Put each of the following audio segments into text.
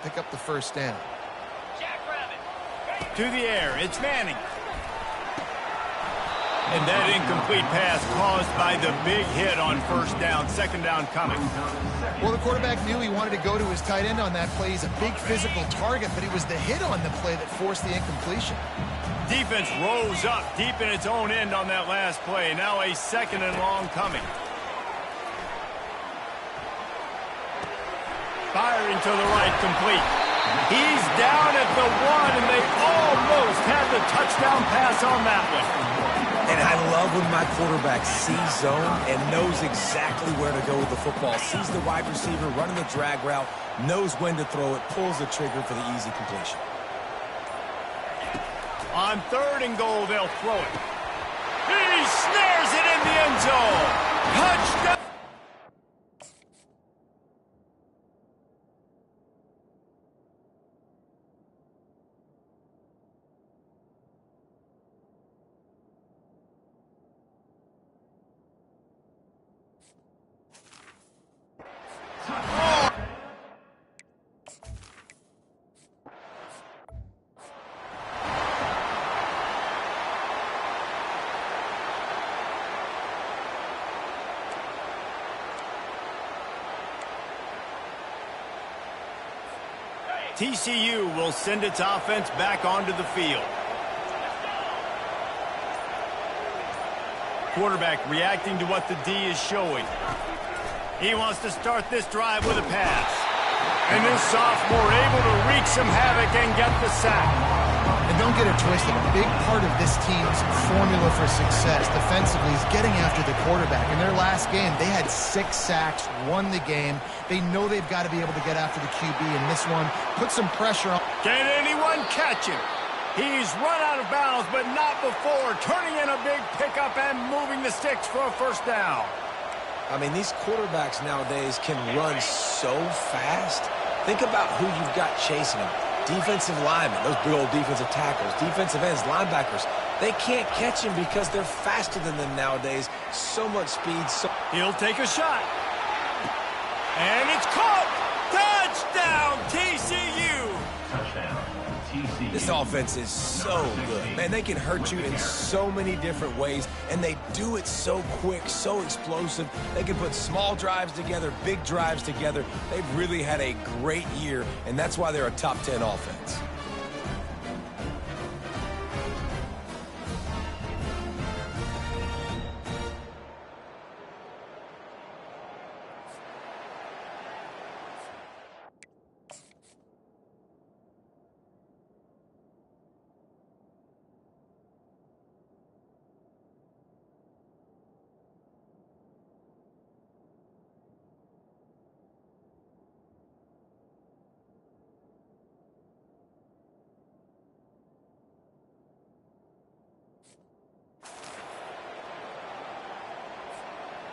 pick up the first down. To the air, it's Manning. And that incomplete pass caused by the big hit on first down, second down coming. Well, the quarterback knew he wanted to go to his tight end on that play. He's a big physical target, but it was the hit on the play that forced the incompletion. Defense rose up deep in its own end on that last play. Now a second and long coming. Firing to the right, complete. He's down at the 1, and they almost had the touchdown pass on that one. And I love when my quarterback sees zone and knows exactly where to go with the football. Sees the wide receiver running the drag route, knows when to throw it, pulls the trigger for the easy completion. On 3rd and goal, they'll throw it. He snares it in the end zone. Touchdown. TCU will send its offense back onto the field. Quarterback reacting to what the D is showing. He wants to start this drive with a pass. And this sophomore able to wreak some havoc and get the sack. And don't get it twisted, a big part of this team's formula for success defensively is getting after the quarterback. In their last game, they had 6 sacks, won the game. They know they've got to be able to get after the QB in this one, put some pressure on. Can anyone catch him? He's run out of bounds, but not before, turning in a big pickup and moving the sticks for a first down. I mean, these quarterbacks nowadays can run so fast. Think about who you've got chasing them. Defensive linemen, those big old defensive tackles, defensive ends, linebackers. They can't catch him because they're faster than them nowadays. So much speed. He'll take a shot. And it's caught. Touchdown, TCU. Touchdown, TCU. This offense is so good. Man, they can hurt you in so many different ways, and they do it so quick, so explosive. They can put small drives together, big drives together. They've really had a great year, and that's why they're a top 10 offense.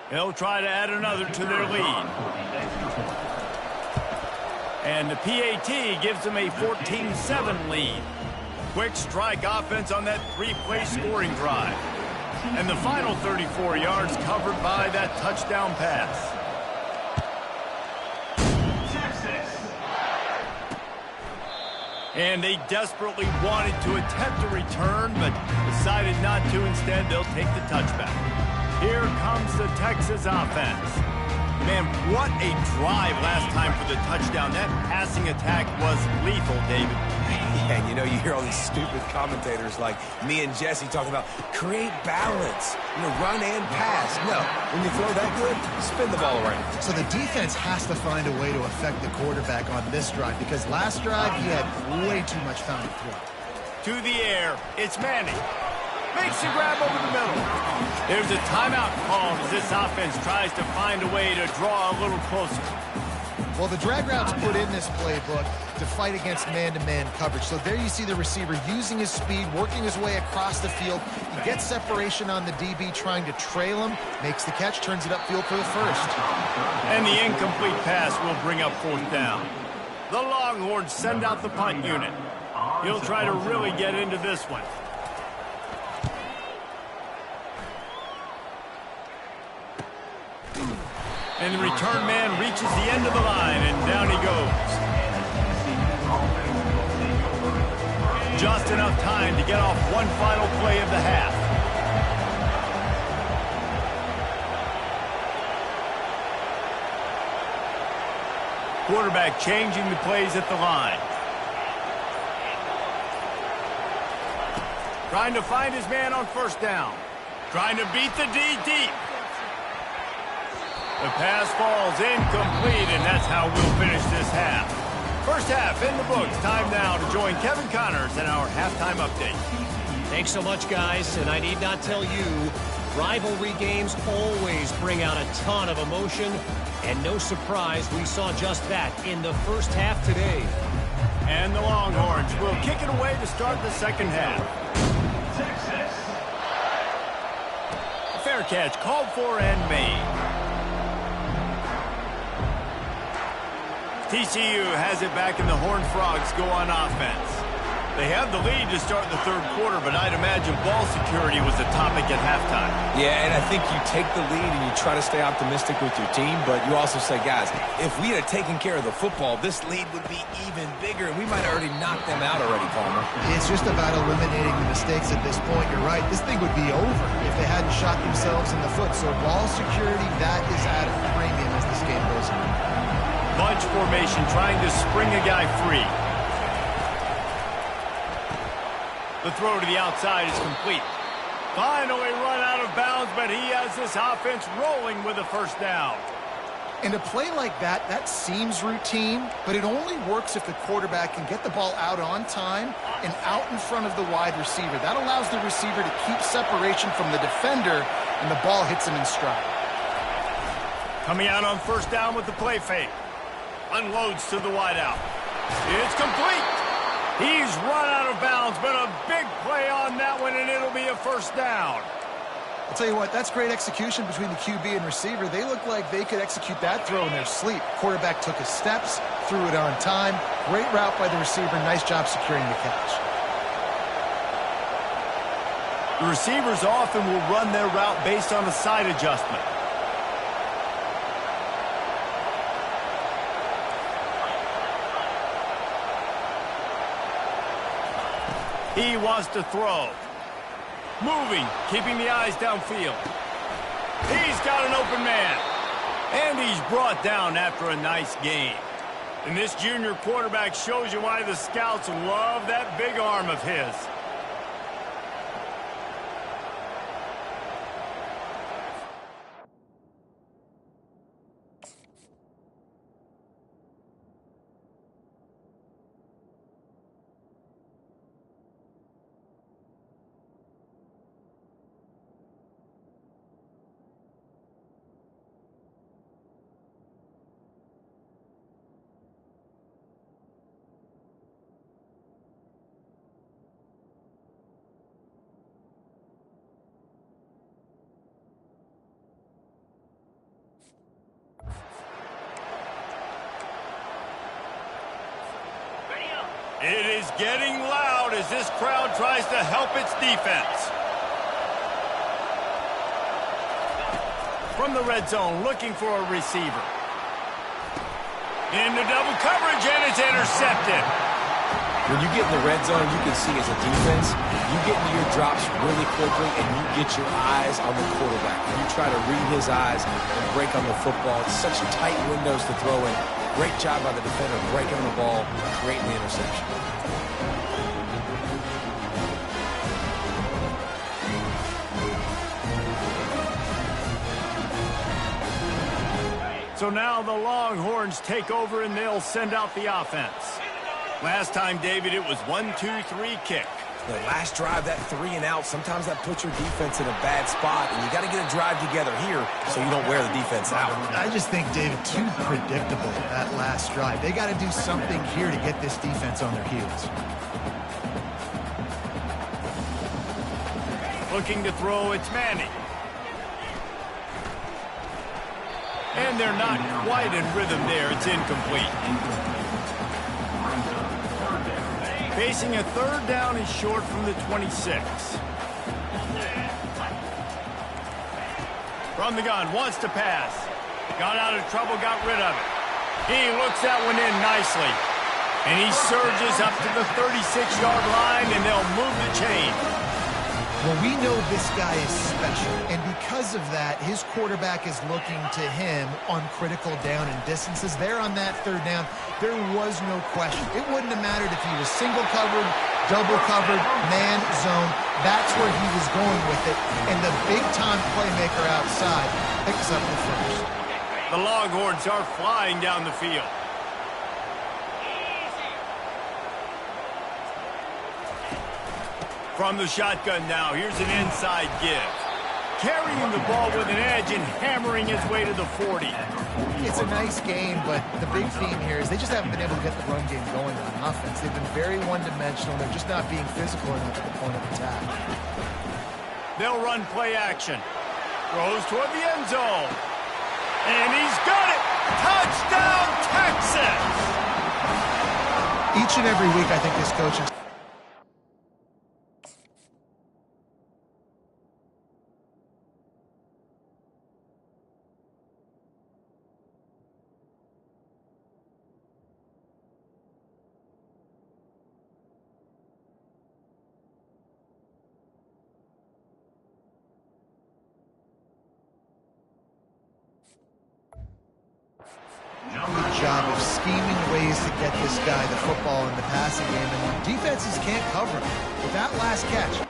They'll try to add another to their lead. And the PAT gives them a 14-7 lead. Quick strike offense on that 3-play scoring drive. And the final 34 yards covered by that touchdown pass. And they desperately wanted to attempt a return, but decided not to. Instead, they'll take the touchback. Here comes the Texas offense. Man, what a drive last time for the touchdown. That passing attack was lethal, David. Yeah, and you know, you hear all these stupid commentators like me and Jesse talking about create balance, run and pass. No, when you throw that good, spin the ball around. So the defense has to find a way to affect the quarterback on this drive because last drive he had way too much time to throw. To the air, it's Manning. Makes the grab over the middle. There's a timeout called as this offense tries to find a way to draw a little closer. Well, the drag route's put in this playbook to fight against man-to-man coverage. So there you see the receiver using his speed, working his way across the field. He gets separation on the DB trying to trail him, makes the catch, turns it upfield for the first. And the incomplete pass will bring up fourth down. The Longhorns send out the punt unit. He'll try to really get into this one. And the return man reaches the end of the line, and down he goes. just enough time to get off one final play of the half. Quarterback changing the plays at the line. Trying to find his man on first down. Trying to beat the D deep. The pass falls incomplete, and that's how we'll finish this half. First half in the books. Time now to join Kevin Connors in our halftime update. Thanks so much, guys, and I need not tell you, rivalry games always bring out a ton of emotion, and no surprise we saw just that in the first half today. And the Longhorns will kick it away to start the second half. Texas. A fair catch called for and made. TCU has it back, and the Horned Frogs go on offense. They have the lead to start the third quarter, but I'd imagine ball security was the topic at halftime. Yeah, and I think you take the lead and you try to stay optimistic with your team, but you also say, guys, if we had taken care of the football, this lead would be even bigger, and we might have already knocked them out already, Palmer. It's just about eliminating the mistakes at this point. You're right. This thing would be over if they hadn't shot themselves in the foot. So ball security, that is at a premium as this game goes on. Bunch formation trying to spring a guy free. The throw to the outside is complete. Finally run out of bounds, but he has this offense rolling with a first down. And a play like that, that seems routine, but it only works if the quarterback can get the ball out on time and out in front of the wide receiver. That allows the receiver to keep separation from the defender, and the ball hits him in stride. Coming out on first down with the play fake. Unloads to the wideout. It's complete. He's run out of bounds, but a big play on that one, and it'll be a first down. I'll tell you what, that's great execution between the QB and receiver. They look like they could execute that throw in their sleep. Quarterback took his steps, threw it on time. Great route by the receiver. Nice job securing the catch. The receivers often will run their route based on a side adjustment. He wants to throw. Moving, keeping the eyes downfield. He's got an open man. And he's brought down after a nice game. And this junior quarterback shows you why the scouts love that big arm of his. It is getting loud as this crowd tries to help its defense. From the red zone, looking for a receiver. Into double coverage, and it's intercepted. When you get in the red zone, you can see as a defense, you get into your drops really quickly, and you get your eyes on the quarterback. And you try to read his eyes and break on the football. It's such tight windows to throw in. Great job by the defender breaking on the ball, creating the interception. So now the Longhorns take over, and they'll send out the offense. Last time, David, it was 1-2-3 kick. The last drive, that 3 and out, sometimes that puts your defense in a bad spot, and you got to get a drive together here so you don't wear the defense out. I just think, David, too predictable that last drive. They got to do something here to get this defense on their heels. Looking to throw, it's Manning. And they're not quite in rhythm there. It's incomplete. Facing a third down is short from the 26. From the gun, wants to pass. Got out of trouble, got rid of it. He looks that one in nicely. And he surges up to the 36-yard line, and they'll move the chain. Well, we know this guy is special, and because of that, his quarterback is looking to him on critical down and distances. There on that third down, there was no question. It wouldn't have mattered if he was single covered, double covered, man, zone. That's where he was going with it, and the big-time playmaker outside picks up the first. The Longhorns are flying down the field. From the shotgun now, here's an inside give. Carrying the ball with an edge and hammering his way to the 40. It's a nice game, but the big theme here is they just haven't been able to get the run game going on offense. They've been very one-dimensional. They're just not being physical enough at the point of attack. They'll run play action. Throws toward the end zone. And he's got it! Touchdown, Texas! Each and every week, I think this coach is... Good job of scheming ways to get this guy the football in the passing game, and defenses can't cover him. With that last catch,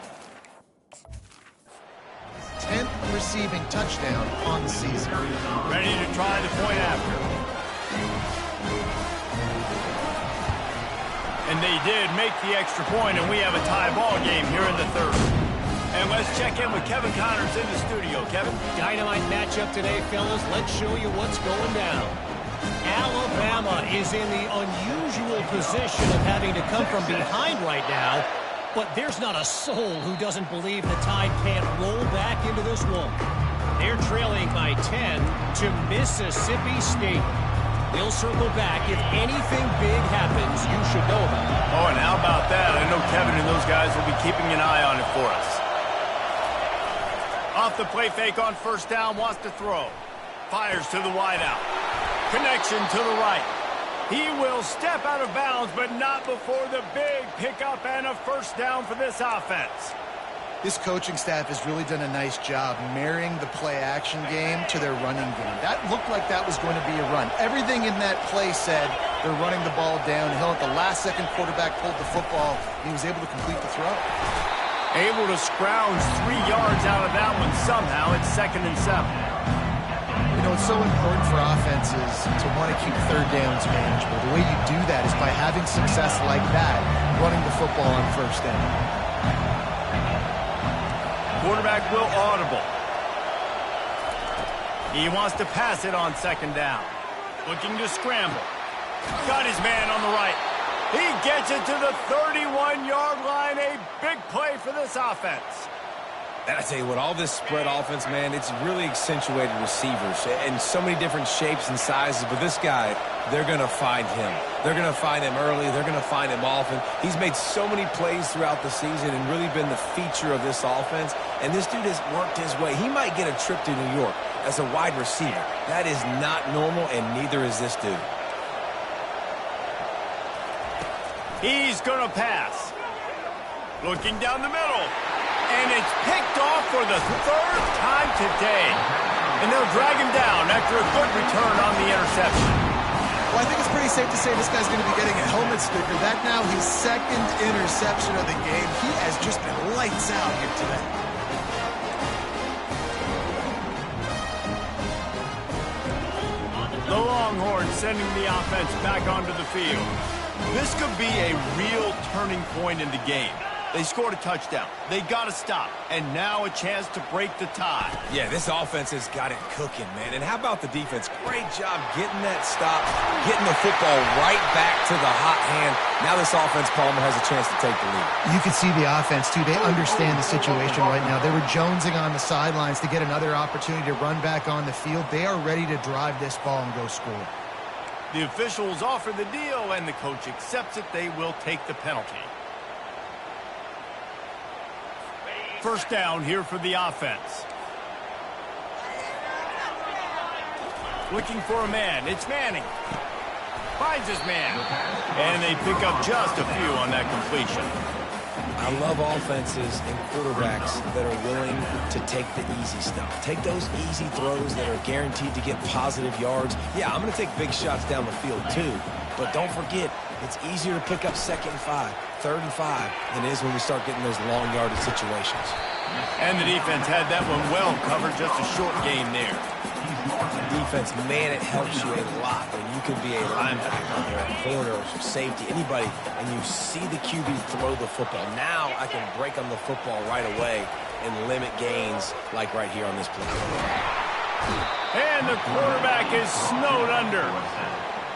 10th receiving touchdown on the season. Ready to try the point after. And they did make the extra point, and we have a tie ball game here in the third. And let's check in with Kevin Connors in the studio. Kevin? Dynamite matchup today, fellas. Let's show you what's going down. Alabama is in the unusual position of having to come from behind right now, but there's not a soul who doesn't believe the Tide can't roll back into this one. They're trailing by 10 to Mississippi State. They'll circle back if anything big happens you should know about it. Oh, and how about that? I know Kevin and those guys will be keeping an eye on it for us. Off the play fake on first down, wants to throw. Fires to the wideout. Connection to the right. He will step out of bounds, but not before the big pickup and a first down for this offense. This coaching staff has really done a nice job marrying the play-action game to their running game. That looked like that was going to be a run. Everything in that play said they're running the ball downhill. At the last second, quarterback pulled the football, and he was able to complete the throw. Able to scrounge 3 yards out of that one somehow. It's 2nd and 7. You know, it's so important for offenses to want to keep third downs manageable. The way you do that is by having success like that, running the football on first down. Quarterback will audible. He wants to pass it on 2nd down. Looking to scramble. Got his man on the right. He gets it to the 31-yard line. A big play for this offense. And I tell you what, all this spread offense, man, it's really accentuated receivers in so many different shapes and sizes. But this guy, they're going to find him. They're going to find him early. They're going to find him often. He's made so many plays throughout the season and really been the feature of this offense. And this dude has worked his way. He might get a trip to New York as a wide receiver. That is not normal, and neither is this dude. He's going to pass. Looking down the middle. And it's picked off for the 3rd time today. And they'll drag him down after a good return on the interception. Well, I think it's pretty safe to say this guy's going to be getting a helmet sticker. That now his 2nd interception of the game. He has just been lights out here today. The Longhorns sending the offense back onto the field. This could be a real turning point in the game. They scored a touchdown. They got to stop. And now a chance to break the tie. Yeah, this offense has got it cooking, man. And how about the defense? Great job getting that stop, getting the football right back to the hot hand. Now this offense, Palmer, has a chance to take the lead. You can see the offense, too. They understand the situation right now. They were jonesing on the sidelines to get another opportunity to run back on the field. They are ready to drive this ball and go score. The officials offer the deal, and the coach accepts it. They will take the penalty. First down here for the offense. Looking for a man. It's Manning. Finds his man. And they pick up just a few on that completion. I love offenses and quarterbacks that are willing to take the easy stuff. Take those easy throws that are guaranteed to get positive yards. Yeah, I'm going to take big shots down the field too. But don't forget, it's easier to pick up 2nd and 5, 3rd and 5 than it is when we start getting those long yardage situations. And the defense had that one well covered, just a short game there. Defense, man, it helps you a lot when you can be a linebacker or a corner or safety, anybody, and you see the QB throw the football. Now I can break on the football right away and limit gains like right here on this play. And the quarterback is snowed under.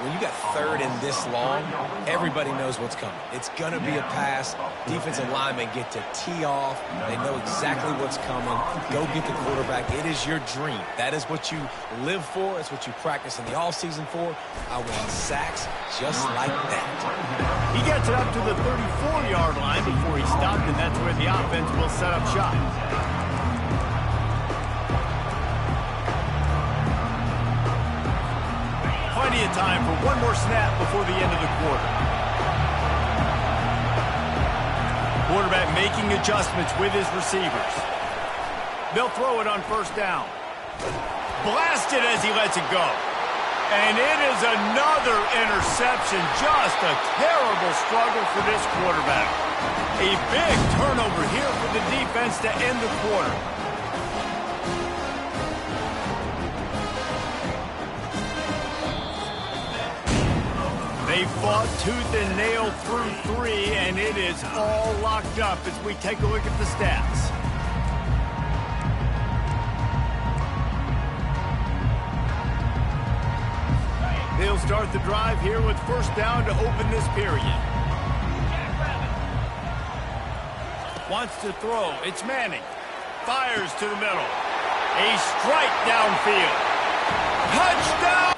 When you got 3rd and this long, everybody knows what's coming. It's going to be a pass. Defensive linemen get to tee off. They know exactly what's coming. Go get the quarterback. It is your dream. That is what you live for. It's what you practice in the offseason for. I want sacks just like that. He gets it up to the 34-yard line before he stopped, and that's where the offense will set up shop. Plenty of time for one more snap before the end of the quarter. Quarterback making adjustments with his receivers. They'll throw it on 1st down. Blasted as he lets it go. And it is another interception. Just a terrible struggle for this quarterback. A big turnover here for the defense to end the quarter. They fought tooth and nail through 3, and it is all locked up as we take a look at the stats. They'll start the drive here with 1st down to open this period. Wants to throw. It's Manning. Fires to the middle. A strike downfield. Touchdown!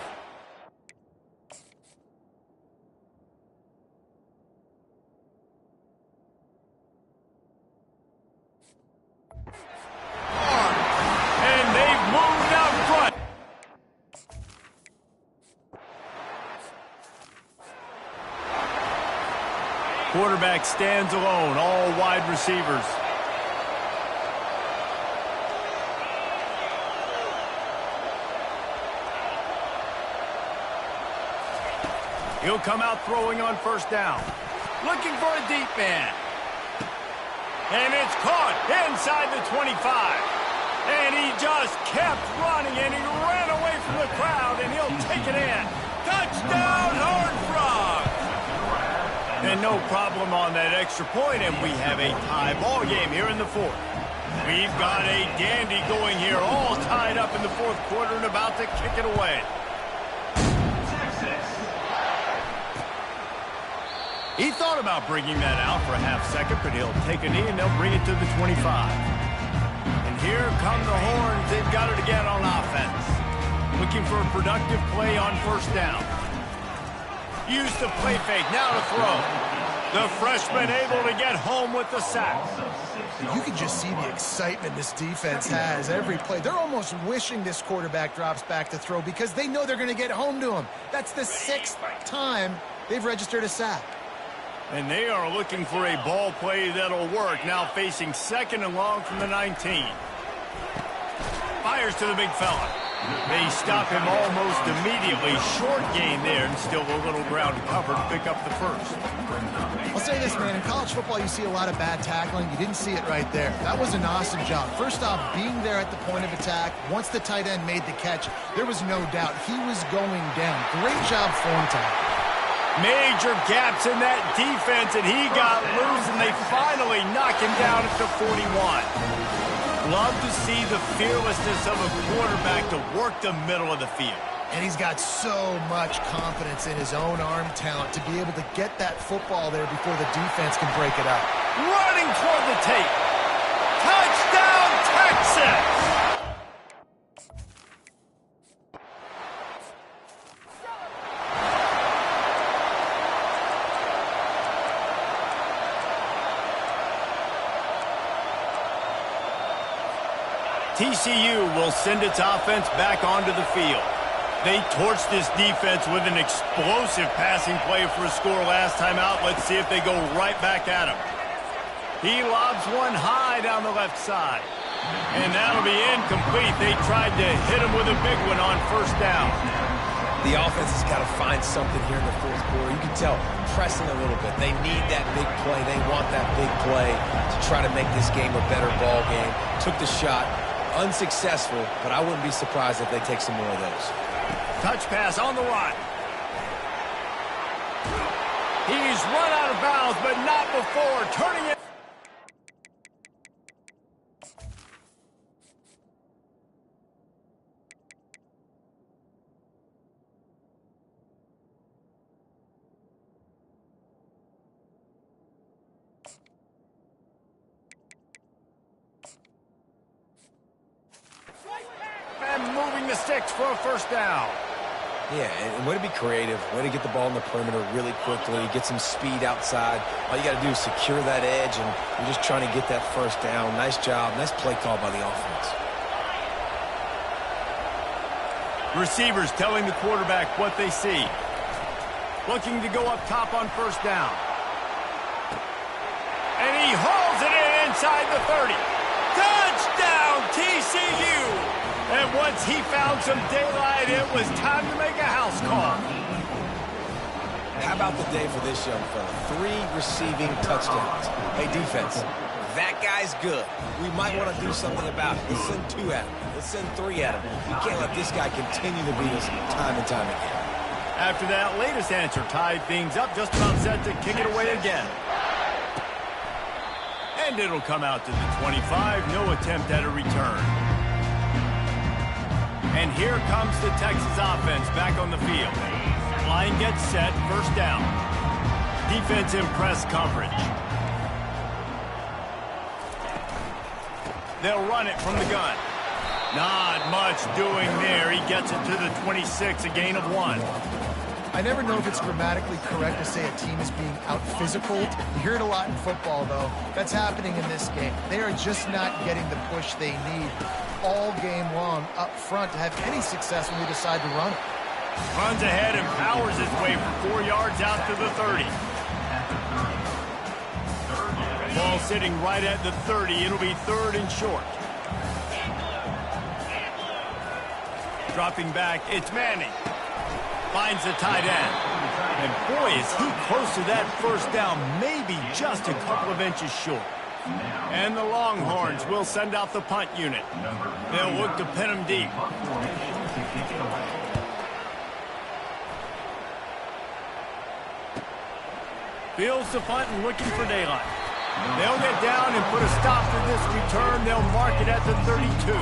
Quarterback stands alone, all wide receivers. He'll come out throwing on 1st down. Looking for a deep man. And it's caught inside the 25. And he just kept running, and he ran away from the crowd, and he'll take it in. Touchdown, Horned Frogs! And no problem on that extra point, and we have a tie ball game here in the 4th. We've got a dandy going here, all tied up in the 4th quarter and about to kick it away. He thought about bringing that out for a half second, but he'll take a knee and they'll bring it to the 25. And here come the Horns. They've got it again on offense. Looking for a productive play on 1st down. Used the play fake, now to throw. The freshman able to get home with the sack. You can just see the excitement this defense has every play. They're almost wishing this quarterback drops back to throw because they know they're going to get home to him. That's the 6th time they've registered a sack. And they are looking for a ball play that'll work. Now facing 2nd and long from the 19. Fires to the big fella. They stop him almost immediately. Short gain there, and still a little ground covered to pick up the 1st. I'll say this, man. In college football, you see a lot of bad tackling. You didn't see it right there. That was an awesome job. First off, being there at the point of attack. Once the tight end made the catch, there was no doubt he was going down. Great job form time. Major gaps in that defense, and he got loose, and they finally knock him down at the 41. Love to see the fearlessness of a quarterback to work the middle of the field. And he's got so much confidence in his own arm talent to be able to get that football there before the defense can break it up. Running toward the tape. Touchdown, Texas! TCU will send its offense back onto the field. They torched this defense with an explosive passing play for a score last time out. Let's see if they go right back at him. He lobs one high down the left side. And that'll be incomplete. They tried to hit him with a big one on first down. The offense has got to find something here in the fourth quarter. You can tell, pressing a little bit. They need that big play. They want that big play to try to make this game a better ball game. Took the shot. Unsuccessful, but I wouldn't be surprised if they take some more of those. Touch pass on the run. He's run out of bounds, but not before turning it. And moving the sticks for a first down. Yeah, and way to be creative, way to get the ball in the perimeter really quickly, get some speed outside. All you got to do is secure that edge, and you're just trying to get that first down. Nice job. Nice play call by the offense. Receivers telling the quarterback what they see. Looking to go up top on first down. And he hauls it in inside the 30. Touchdown, TCU! And once he found some daylight, it was time to make a house call. How about the day for this young fella? 3 receiving touchdowns. Hey, defense, that guy's good. We might want to do something about it. Let's send 2 at him. Let's send 3 at him. We can't let this guy continue to beat us time and time again. After that latest answer tied things up, just about set to kick it away again. And it'll come out to the 25. No attempt at a return. And here comes the Texas offense back on the field. Line gets set, first down. Defense in press coverage. They'll run it from the gun. Not much doing there. He gets it to the 26, a gain of 1. I never know if it's grammatically correct to say a team is being out-physicaled. You hear it a lot in football, though. That's happening in this game. They are just not getting the push they need all game long up front to have any success when they decide to run it. Runs ahead and powers his way for 4 yards out to the 30. Ball sitting right at the 30. It'll be 3rd and short. Dropping back, it's Manning. Finds the tight end. And boy, is he close to that first down, maybe just a couple of inches short. And the Longhorns will send out the punt unit. They'll look to pin him deep. Fields the punt and looking for daylight. They'll get down and put a stop to this return. They'll mark it at the 32.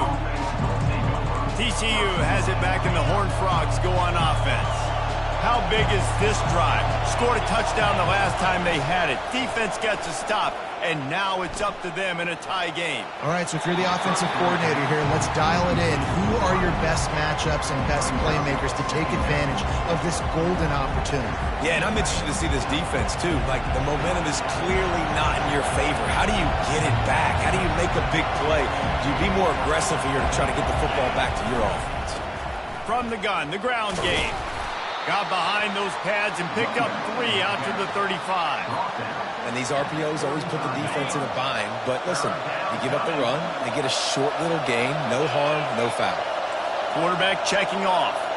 TCU has it back and the Horned Frogs go on offense. How big is this drive? Scored a touchdown the last time they had it. Defense gets a stop, and now it's up to them in a tie game. All right, so if you're the offensive coordinator here, let's dial it in. Who are your best matchups and best playmakers to take advantage of this golden opportunity? Yeah, and I'm interested to see this defense, too. Like, the momentum is clearly not in your favor. How do you get it back? How do you make a big play? Do you be more aggressive here to try to get the football back to your offense? From the gun, the ground game. Got behind those pads and picked up 3 out to the 35. And these RPOs always put the defense in a bind. But listen, you give up the run, they get a short little gain, no harm, no foul. Quarterback checking off.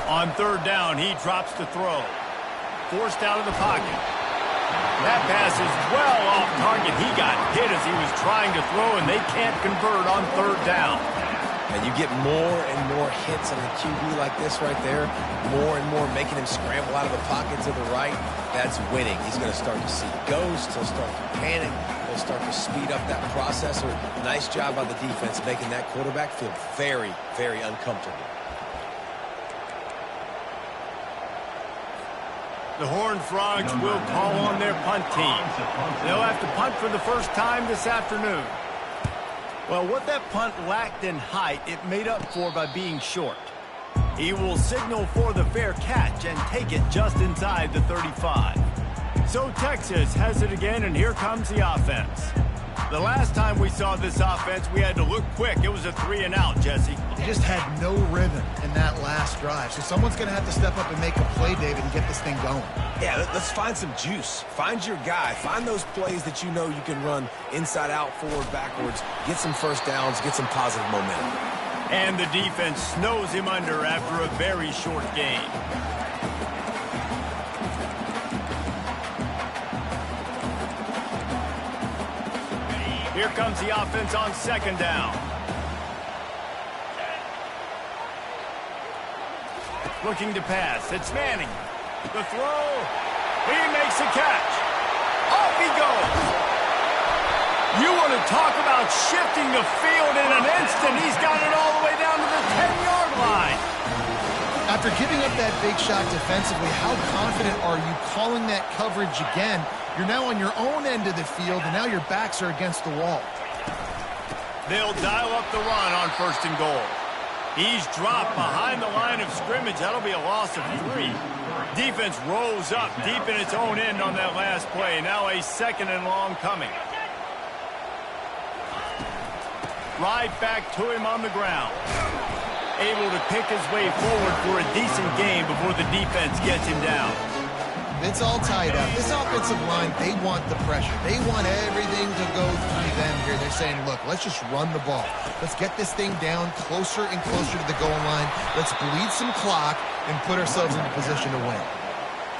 On 3rd down, he drops to throw. Forced out of the pocket. That pass is well off target. He got hit as he was trying to throw, and they can't convert on 3rd down. And you get more and more hits on the QB like this right there. More and more making him scramble out of the pocket to the right. That's winning. He's going to start to see ghosts. He'll start to panic. He'll start to speed up that process. Nice job by the defense making that quarterback feel very, very uncomfortable. The Horned Frogs will call on their punt team. They'll have to punt for the first time this afternoon. Well, what that punt lacked in height, it made up for by being short. He will signal for the fair catch and take it just inside the 35. So Texas has it again, and here comes the offense. The last time we saw this offense, we had to look quick. It was a 3-and-out, Jesse. They just had no rhythm in that last drive. So someone's going to have to step up and make a play, David, and get this thing going. Yeah, let's find some juice. Find your guy. Find those plays that you know you can run inside out, forward, backwards. Get some first downs. Get some positive momentum. And the defense snows him under after a very short game. Here comes the offense on second down. Looking to pass. It's Manning. The throw. He makes the catch. Off he goes. You want to talk about shifting the field in an instant. He's got it all the way down to the 10-yard line. After giving up that big shot defensively, how confident are you calling that coverage again? You're now on your own end of the field, and now your backs are against the wall. They'll dial up the run on first and goal. He's dropped behind the line of scrimmage. That'll be a loss of 3. Defense rolls up deep in its own end on that last play. Now a second and long coming. Right back to him on the ground. Able to pick his way forward for a decent game before the defense gets him down. It's all tied up. This offensive line, they want the pressure. They want everything to go through them here. They're saying, look, let's just run the ball. Let's get this thing down closer and closer to the goal line. Let's bleed some clock and put ourselves in a position to win.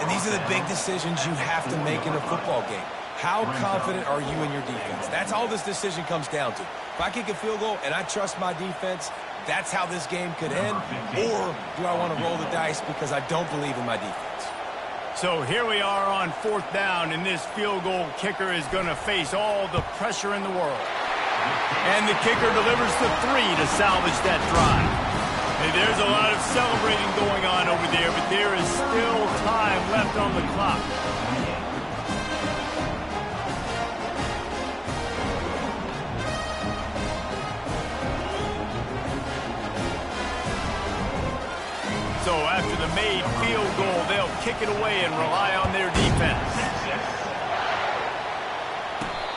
And these are the big decisions you have to make in a football game. How confident are you in your defense? That's all this decision comes down to. If I kick a field goal and I trust my defense, that's how this game could end. Or do I want to roll the dice because I don't believe in my defense? So here we are on fourth down, and this field goal kicker is going to face all the pressure in the world. And the kicker delivers the 3 to salvage that drive. Hey, there's a lot of celebrating going on over there, but there is still time left on the clock. So after the made field goal, they'll kick it away and rely on their defense.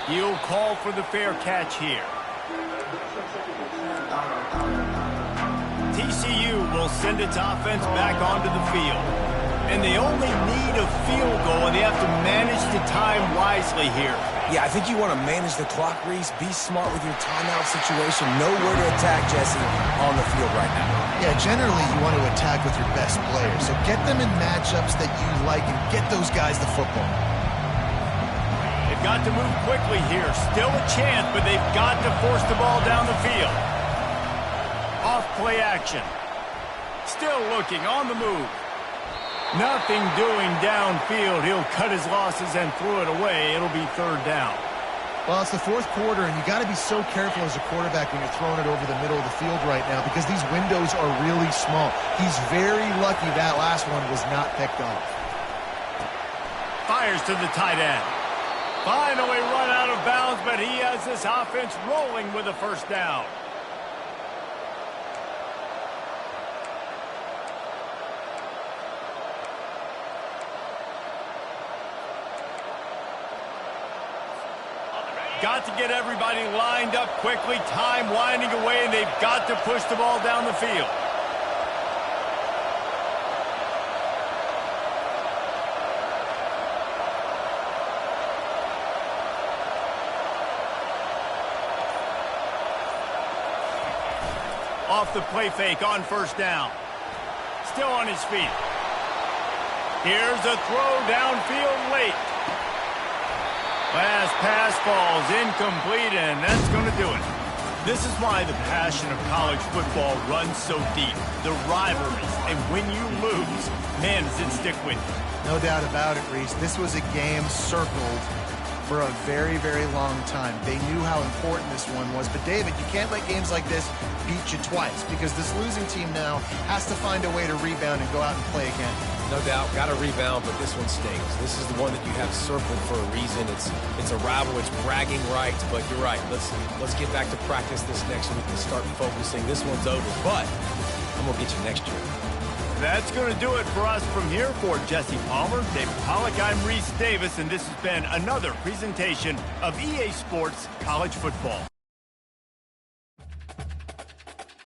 He'll call for the fair catch here. TCU will send its offense back onto the field. And they only need a field goal, and they have to manage the time wisely here. Yeah, I think you want to manage the clock, Reese. Be smart with your timeout situation. Know where to attack, Jesse, on the field right now. Yeah, generally you want to attack with your best players. So get them in matchups that you like and get those guys the football. They've got to move quickly here. Still a chance, but they've got to force the ball down the field. Off play action. Still looking on the move. Nothing doing downfield. He'll cut his losses and throw it away. It'll be third down. Well, it's the fourth quarter, and you got to be so careful as a quarterback when you're throwing it over the middle of the field right now because these windows are really small. He's very lucky that last one was not picked off. Fires to the tight end. Finally run out of bounds, but he has this offense rolling with a first down. Got to get everybody lined up quickly. Time winding away, and they've got to push the ball down the field. Off the play fake on first down. Still on his feet. Here's a throw downfield late. Last pass falls incomplete, and that's going to do it. This is why the passion of college football runs so deep. The rivalries, and when you lose, man, does it stick with you. No doubt about it, Reese. This was a game circled for a very, very long time. They knew how important this one was. But, David, you can't let games like this beat you twice because this losing team now has to find a way to rebound and go out and play again. No doubt, got to rebound, but this one stings. This is the one that you have circled for a reason. It's a rival, it's bragging rights, but you're right. Let's get back to practice this next week and start focusing. This one's over, but I'm going to get you next year. That's going to do it for us from here. For Jesse Palmer, David Pollack, I'm Reese Davis, and this has been another presentation of EA Sports College Football.